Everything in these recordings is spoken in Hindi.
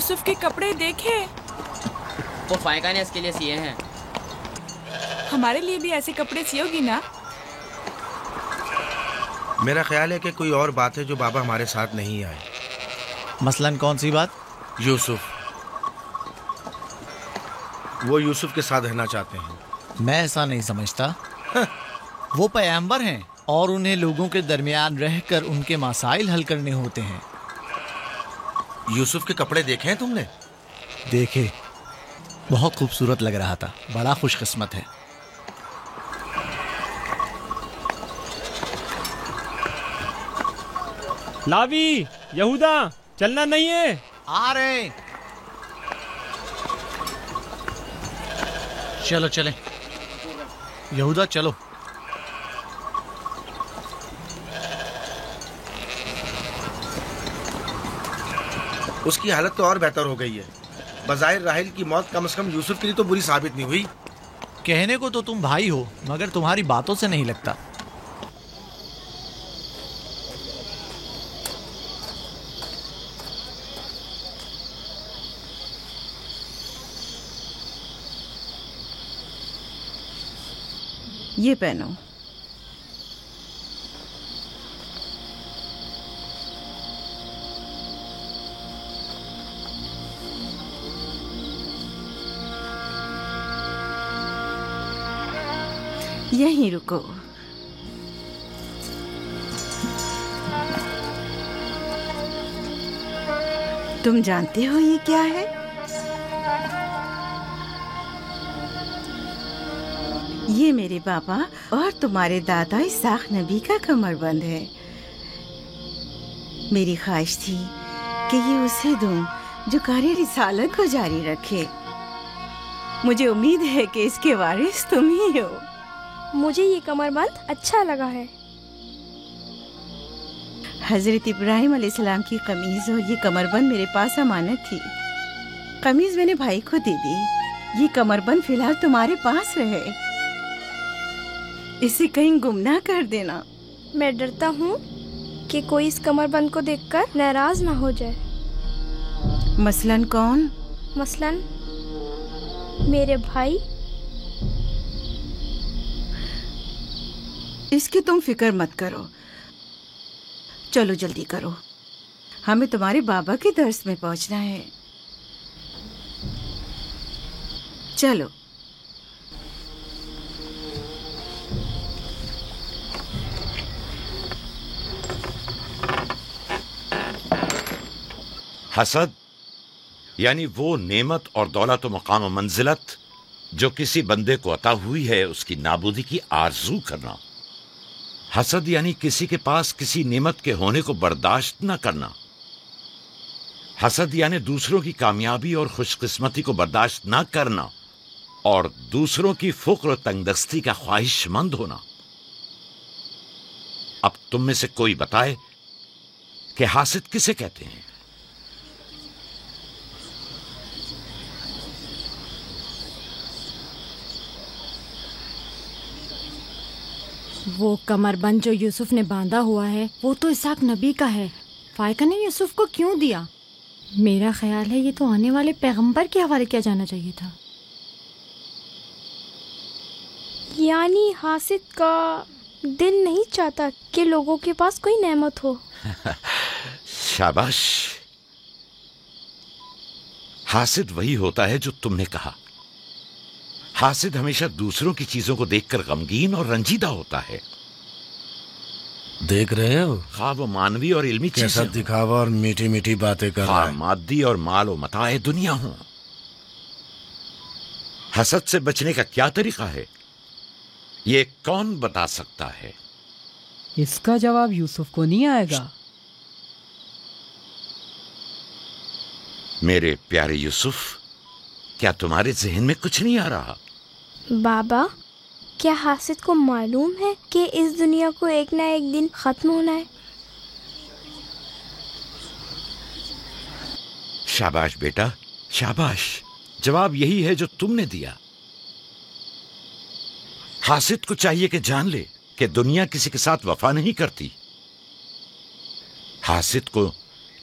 यूसुफ के कपड़े देखे। वो फायका ने इसके लिए सिए हैं। हमारे लिए भी ऐसे कपड़े सियोगी ना? मेरा ख्याल है कि कोई और बात है जो बाबा हमारे साथ नहीं आए। मसलन कौन सी बात? यूसुफ, वो यूसुफ के साथ रहना चाहते हैं। मैं ऐसा नहीं समझता। वो पैगंबर हैं और उन्हें लोगों के दरमियान रहकर उनके मसाइल हल करने होते हैं। यूसुफ के कपड़े देखे हैं तुमने? देखे, बहुत खूबसूरत लग रहा था। बड़ा खुशकिस्मत है। लावी, यहूदा, चलना नहीं है। आ रहे। चलो चले। यहूदा चलो। उसकी हालत तो और बेहतर हो गई है। बज़ाहिर राहिल की मौत कम से कम यूसुफ के लिए तो बुरी साबित नहीं हुई। कहने को तो तुम भाई हो, मगर तुम्हारी बातों से नहीं लगता। ये पहनो। यहीं रुको। तुम जानते हो ये क्या है? ये मेरे बाबा और तुम्हारे दादा इसाक नबी का कमरबंद है। मेरी ख्वाहिश थी कि ये उसे दूं जो कार्य रिसालत को जारी रखे। मुझे उम्मीद है कि इसके वारिस तुम ही हो। मुझे ये कमरबंद अच्छा लगा है। हजरत इब्राहिम अलैहिस्सलाम की कमीज और ये कमरबंद मेरे पास अमानत थी। कमीज मैंने भाई को दे दी। ये कमरबंद फिलहाल तुम्हारे पास रहे। इसे कहीं गुम ना कर देना। मैं डरता हूँ कि कोई इस कमरबंद को देखकर नाराज ना हो जाए। मसलन कौन? मसलन मेरे भाई। इसकी तुम फिक्र मत करो। चलो जल्दी करो, हमें तुम्हारे बाबा के दर्स में पहुंचना है। चलो। हसद यानी वो नेमत और दौलत और मकाम और मंजिलत जो किसी बंदे को अता हुई है, उसकी नाबूदी की आरजू करना। हसद यानी किसी के पास किसी नेमत के होने को बर्दाश्त न करना। हसद यानी दूसरों की कामयाबी और खुशकिस्मती को बर्दाश्त न करना और दूसरों की फुक्र और तंगदस्ती का ख्वाहिशमंद होना। अब तुम में से कोई बताए कि हासिद किसे कहते हैं? वो कमरबंद जो यूसुफ ने बांधा हुआ है वो तो इसाक नबी का है। फायका ने यूसुफ को क्यों दिया? मेरा ख्याल है ये तो आने वाले पैगंबर के हवाले किया जाना चाहिए था। यानी हासिद का दिल नहीं चाहता कि लोगों के पास कोई नेमत हो। शाबाश। हासिद वही होता है जो तुमने कहा। हासिद हमेशा दूसरों की चीजों को देखकर गमगीन और रंजीदा होता है। देख रहे हो हाँ, वो मानवी और इल्मी कैसा दिखावा और मीठी मीठी बातें कर रहा है। मादी और माल और मताए दुनिया हो। हसद से बचने का क्या तरीका है, ये कौन बता सकता है? इसका जवाब यूसुफ को नहीं आएगा। मेरे प्यारे यूसुफ, क्या तुम्हारे जहन में कुछ नहीं आ रहा? बाबा, क्या हासिद को मालूम है कि इस दुनिया को एक ना एक दिन खत्म होना है? शाबाश बेटा, शाबाश। जवाब यही है जो तुमने दिया। हासिद को चाहिए कि जान ले कि दुनिया किसी के साथ वफा नहीं करती। हासिद को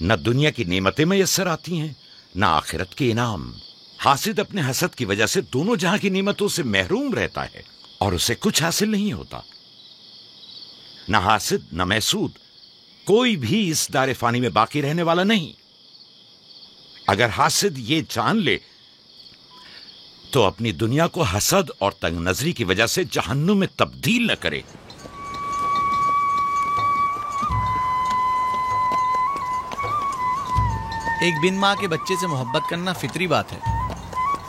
न दुनिया की नेमतें मयस्सर आती हैं, ना आखिरत के इनाम। हासिद अपने हसद की वजह से दोनों जहां की नेमतों से महरूम रहता है और उसे कुछ हासिल नहीं होता। ना हासिद न महसूद, कोई भी इस दारे फानी में बाकी रहने वाला नहीं। अगर हासिद ये जान ले तो अपनी दुनिया को हसद और तंग नजरी की वजह से जहन्नुम में तब्दील न करे। एक बिन माँ के बच्चे से मोहब्बत करना फितरी बात है।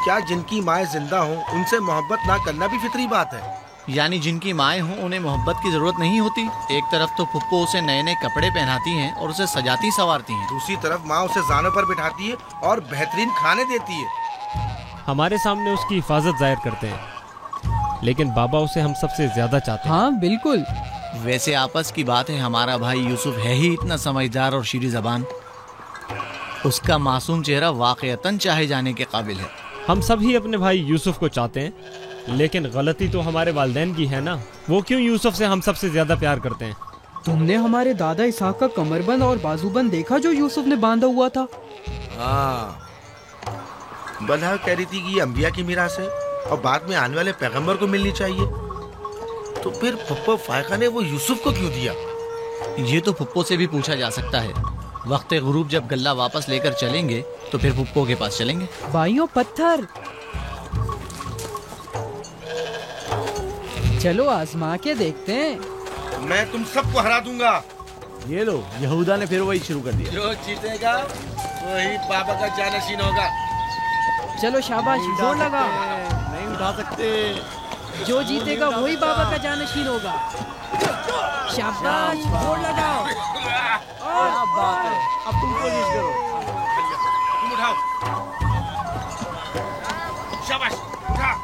क्या जिनकी माएँ जिंदा हों उनसे मोहब्बत ना करना भी फितरी बात है? यानी जिनकी माएँ हों उन्हें मोहब्बत की जरूरत नहीं होती। एक तरफ तो फुप्पो उसे नए नए कपड़े पहनाती हैं और उसे सजाती संवारती हैं, दूसरी तरफ माँ उसे जानों पर बिठाती है और बेहतरीन खाने देती है। हमारे सामने उसकी हिफाजत जाहिर करते हैं, लेकिन बाबा उसे हम सबसे ज्यादा चाहते हैं। हाँ बिल्कुल। वैसे आपस की बात है, हमारा भाई यूसुफ है ही इतना समझदार और शीरी जबान। उसका मासूम चेहरा वाकईतन चाहे जाने के काबिल है। हम सभी अपने भाई यूसुफ को चाहते हैं, लेकिन गलती तो हमारे वालिदैन की है ना। वो क्यों यूसुफ से हम सबसे ज्यादा प्यार करते हैं? तुमने हमारे दादा इसहाक का कमरबंद और बाजूबंद देखा जो यूसुफ ने बांधा हुआ था? हाँ, बलहा कह रही थी कि ये अंबिया की मीरास है और बाद में आने वाले पैगंबर को मिलनी चाहिए। तो फिर फुप्पो फायका ने वो यूसुफ को क्यों दिया? ये तो फुप्पो से भी पूछा जा सकता है। वक्त गुरूब जब गल्ला वापस लेकर चलेंगे तो फिर फुप्पो के पास चलेंगे। भाइयों पत्थर, चलो आजमा के देखते हैं। मैं तुम सबको हरा दूंगा। ये लो, यहूदा ने फिर वही शुरू कर दिया। जो जीतेगा वही बाबा का जानशीन होगा। चलो शाबाश, जोर लगा। नहीं उठा सकते। जो जीतेगा वही बाबा का जानशीन होगा। शाबाश, जोर लगाओ। क्या बात है, अब तुम कोशिश करो। तुम उठाओ। शाबाश, उठा।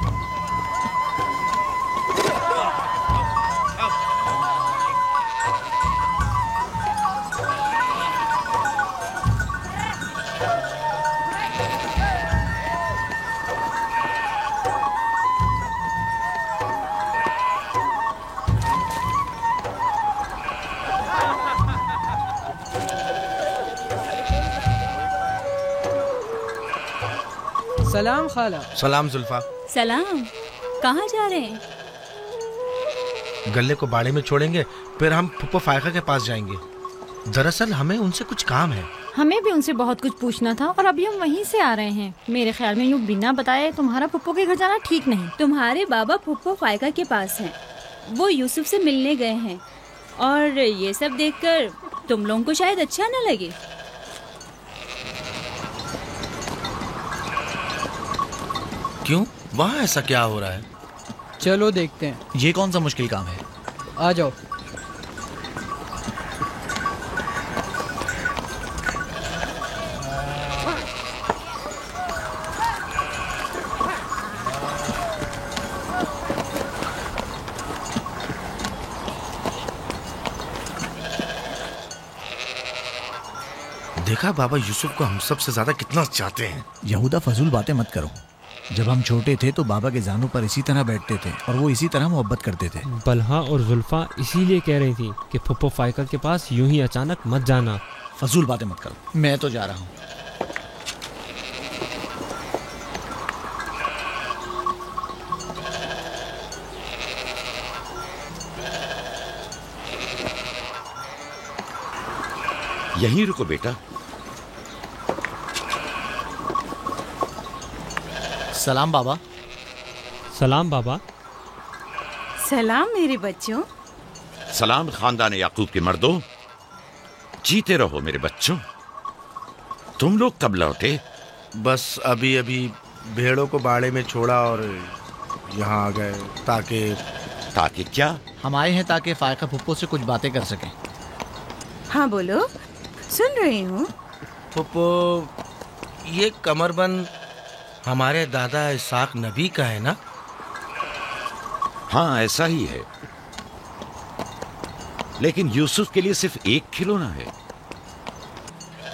सलाम खाला। सलाम जुल्फा। सलाम। कहाँ जा रहे हैं? गल्ले को बाड़े में छोड़ेंगे, फिर हम फुप्पो फायका के पास जाएंगे। दरअसल हमें उनसे कुछ काम है। हमें भी उनसे बहुत कुछ पूछना था और अभी हम वहीं से आ रहे हैं। मेरे ख्याल में यूँ बिना बताए तुम्हारा फुप्पो के घर जाना ठीक नहीं। तुम्हारे बाबा फुप्पो फायका के पास हैं। वो यूसुफ से मिलने गए हैं और ये सब देखकर तुम लोगों को शायद अच्छा न लगे। क्यों? वहाँ ऐसा क्या हो रहा है? चलो देखते हैं। ये कौन सा मुश्किल काम है? आ जाओ। देखा बाबा यूसुफ को हम सबसे ज्यादा कितना चाहते हैं। यहूदा फजूल बातें मत करो। जब हम छोटे थे तो बाबा के जानों पर इसी तरह बैठते थे और वो इसी तरह मोहब्बत करते थे। बलहा और जुल्फा इसीलिए कह रही थी कि फुप्पो फायका के पास यूं ही अचानक मत जाना। फजूल बातें मत करो, मैं तो जा रहा हूँ। यहीं रुको बेटा। सलाम बाबा। सलाम बाबा। सलाम मेरे बच्चों। सलाम खानदान याकूब के मर्दों। जीते रहो मेरे बच्चों। तुम लोग कब लौटे? बस अभी अभी भेड़ों को बाड़े में छोड़ा और यहाँ आ गए। ताकि क्या? हम आए हैं ताकि फायका फुप्पो से कुछ बातें कर सकें। हाँ बोलो, सुन रही हूँ। फुप्पो, ये कमरबंद हमारे दादा इसहाक नबी का है ना? हाँ ऐसा ही है, लेकिन यूसुफ के लिए सिर्फ एक खिलौना है।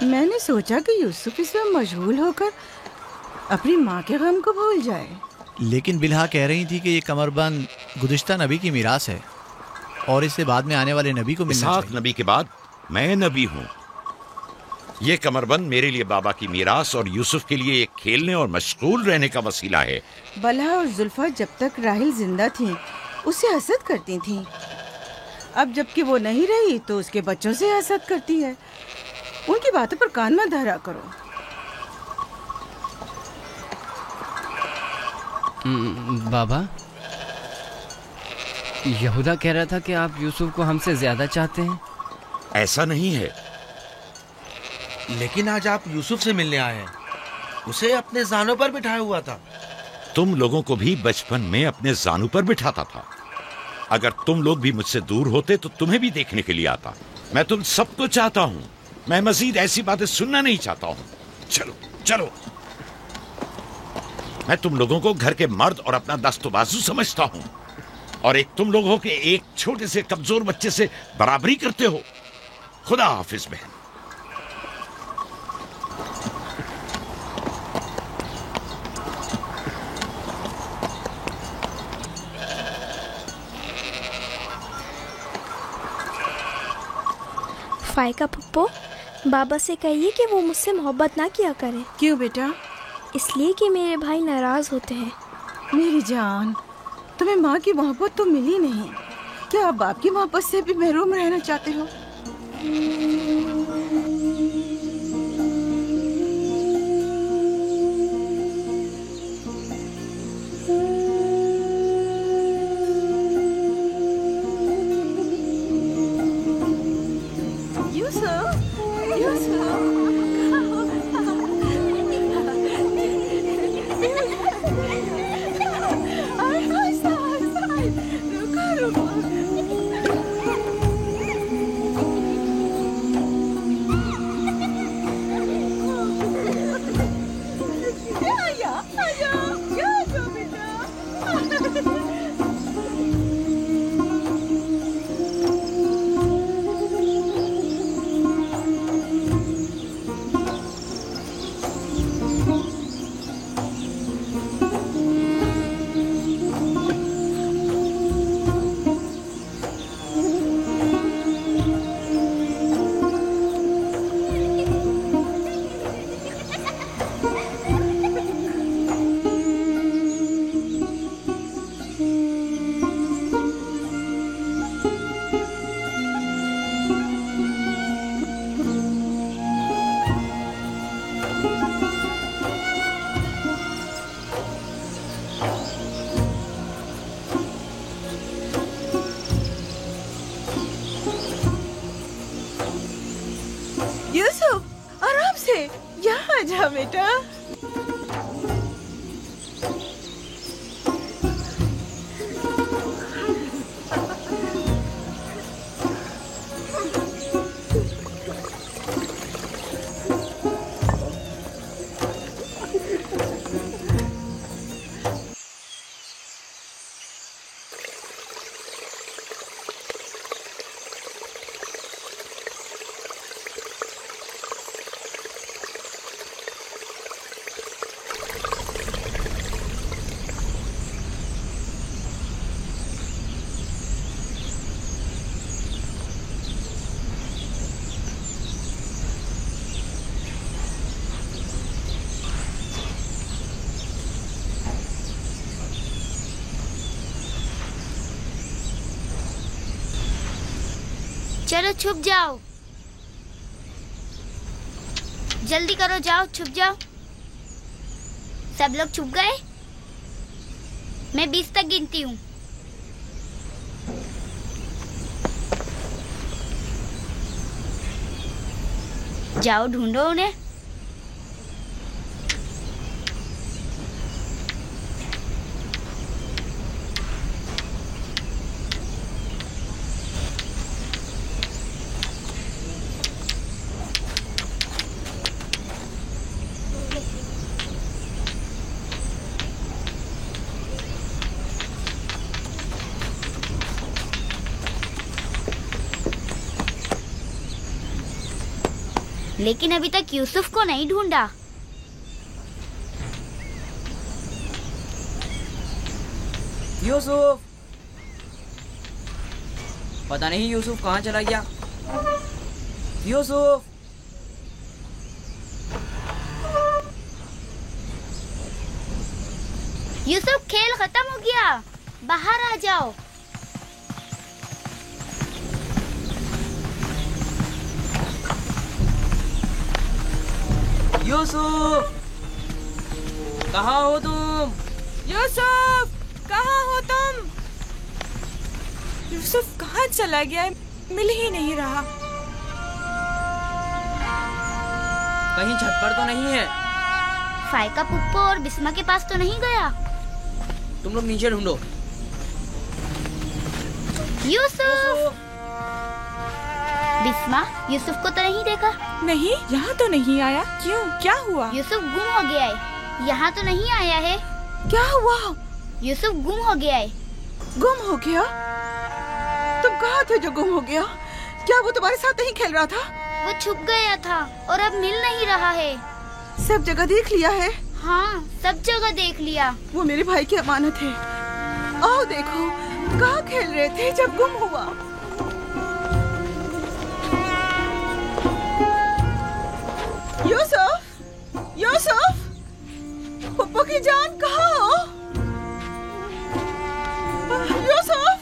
मैंने सोचा कि यूसुफ इसमें मशगूल होकर अपनी माँ के गम को भूल जाए। लेकिन बिलहा कह रही थी कि ये कमरबंद गुज़िश्ता नबी की मीरास है और इससे बाद में आने वाले नबी को मिलना इसहाक चाहिए। नबी के बाद मैं नबी हूँ। ये कमरबंद मेरे लिए बाबा की मीरास और यूसुफ के लिए एक खेलने और मशगूल रहने का वसीला है। बलहा और जुल्फा जब तक राहिल जिंदा थी उसे हसद करती थीं। अब जबकि वो नहीं रही तो उसके बच्चों से हसद करती है। उनकी बातों पर कान मत धरा करो। बाबा, यहूदा कह रहा था कि आप यूसुफ को हमसे ज्यादा चाहते हैं। ऐसा नहीं है। लेकिन आज आप यूसुफ से मिलने आए हैं। उसे अपने जानों पर बिठाया हुआ था। तुम लोगों को भी बचपन में अपने जानों पर बिठाता था। अगर तुम लोग भी मुझसे दूर होते तो तुम्हें भी देखने के लिए आता। मैं तुम सबको चाहता हूं। मैं मजीद ऐसी बातें सुनना नहीं चाहता हूं। चलो चलो। मैं तुम लोगों को घर के मर्द और अपना दस्तबाजू समझता हूं, और एक तुम लोग हो कि एक छोटे से कमजोर बच्चे से बराबरी करते हो। खुदा हाफिज बहन। फायका पप्पो, बाबा से कहिए कि वो मुझसे मोहब्बत ना किया करे। क्यों बेटा? इसलिए कि मेरे भाई नाराज होते हैं। मेरी जान, तुम्हें माँ की मोहब्बत तो मिली नहीं। क्या आप बाप की मोहब्बत से भी महरूम रहना चाहते हो? यूसुफ, आराम से यहाँ आ जा बेटा। चलो छुप जाओ, जल्दी करो, जाओ छुप जाओ। सब लोग छुप गए? मैं 20 तक गिनती हूँ। जाओ ढूंढो उन्हें। लेकिन अभी तक यूसुफ को नहीं ढूंढा। यूसुफ, पता नहीं यूसुफ कहाँ चला गया। यूसुफ, यूसुफ, खेल खत्म हो गया, बाहर आ जाओ। यूसुफ, कहाँ हो तुम? यूसुफ, कहाँ हो तुम? यूसुफ कहाँ चला गया है? मिल ही नहीं रहा। कहीं छत पर तो नहीं है? फायका पुप्पो और बिस्मा के पास तो नहीं गया? तुम लोग नीचे ढूंढो। यूसुफ! बिस्मा, यूसुफ को तो नहीं देखा? नहीं, यहाँ तो नहीं आया। क्यों, क्या हुआ? यूसुफ गुम हो गया है, यहाँ तो नहीं आया है। क्या हुआ? यूसुफ गुम हो गया है। गुम हो गया? तुम कहाँ थे जो गुम हो गया? क्या वो तुम्हारे साथ नहीं खेल रहा था? वो छुप गया था और अब मिल नहीं रहा है। सब जगह देख लिया है? हाँ, सब जगह देख लिया। वो मेरे भाई की अमानत है। आओ देखो, कहाँ खेल रहे थे जब गुम हुआ? यूसुफ, यूसुफ, पप्पू की जान कहाँ हो? यूसुफ,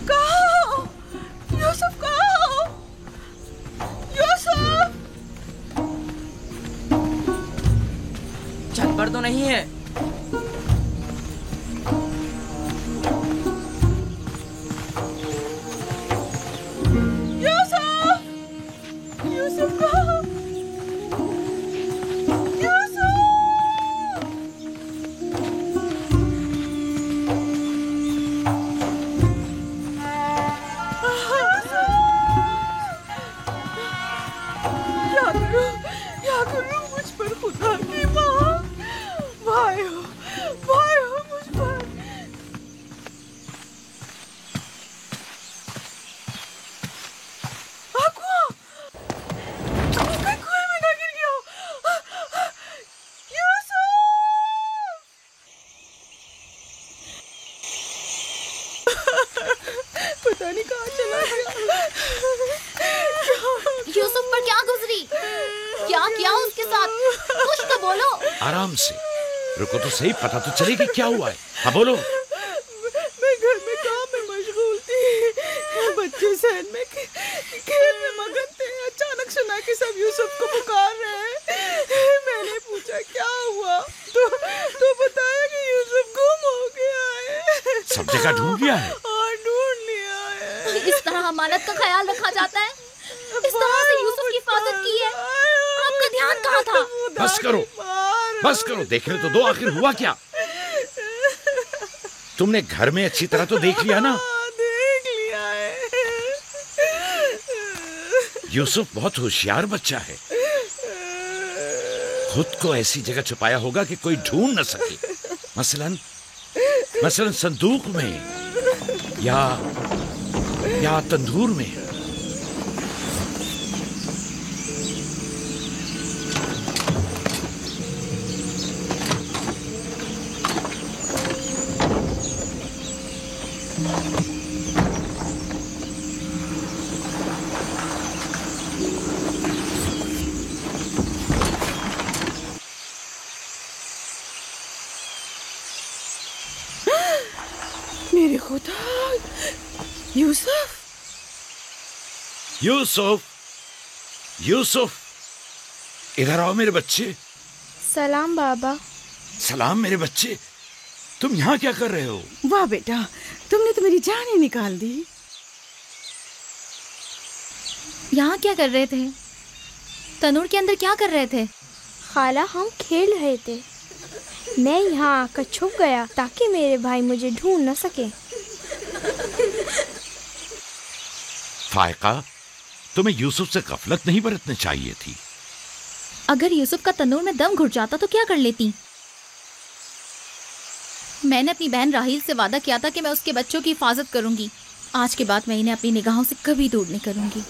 कहाँ हो? यूसुफ कहाँ हो? यूसुफ! छत पर तो नहीं है। यूसुफ! यूसुफ कहाँ हो? यूसुफ! क्या करूं मुझ पर खुदा की माँ, भाई हो मुझ पर। कुएं में ना गिर गया। यूसुफ! पता नहीं कहाँ चला गया। यूसुफ पर क्या गुजरी? क्या किया उसके साथ? कुछ तो बोलो। आराम से, रुको तो सही, पता तो चले कि क्या हुआ है। हाँ बोलो। मैं घर में काम में मशगूल थी, बच्चे सहन में खेल में मगन थे। अचानक सुना कि सब यूसुफ को पुकार रहे हैं। मैंने पूछा क्या हुआ, तो बताया कि यूसुफ गुम हो गया है। सब जगह ढूंढ लिया है? हाँ, ढूंढ लिया है। इस तरह अमानत का ख्याल रखा जाता है? इस तरह से यूसुफ की हिफाजत की है? आपका ध्यान कहाँ था? बस करो, बस करो, देखने तो दो, आखिर हुआ क्या? तुमने घर में अच्छी तरह तो देख लिया ना? देख लिया है। यूसुफ बहुत होशियार बच्चा है, खुद को ऐसी जगह छुपाया होगा कि कोई ढूंढ न सके। मसलन संदूक में या तंदूर में। मेरे खुदा, यूसुफ! यूसुफ, यूसुफ, इधर आओ मेरे बच्चे। सलाम बाबा। सलाम मेरे बच्चे, तुम यहाँ क्या कर रहे हो? वाह बेटा, तुमने तो मेरी जान ही निकाल दी। यहाँ क्या कर रहे थे? तनूर के अंदर क्या कर रहे थे? खाला, हम खेल रहे थे। मैं यहाँ आकर छुप गया ताकि मेरे भाई मुझे ढूंढ न सके। फायका, तुम्हें यूसुफ से गफलत नहीं बरतनी चाहिए थी। अगर यूसुफ का तनूर में दम घुट जाता तो क्या कर लेती? मैंने अपनी बहन राहील से वादा किया था कि मैं उसके बच्चों की हिफाजत करूंगी। आज के बाद मैं इन्हें अपनी निगाहों से कभी दूर नहीं करूंगी।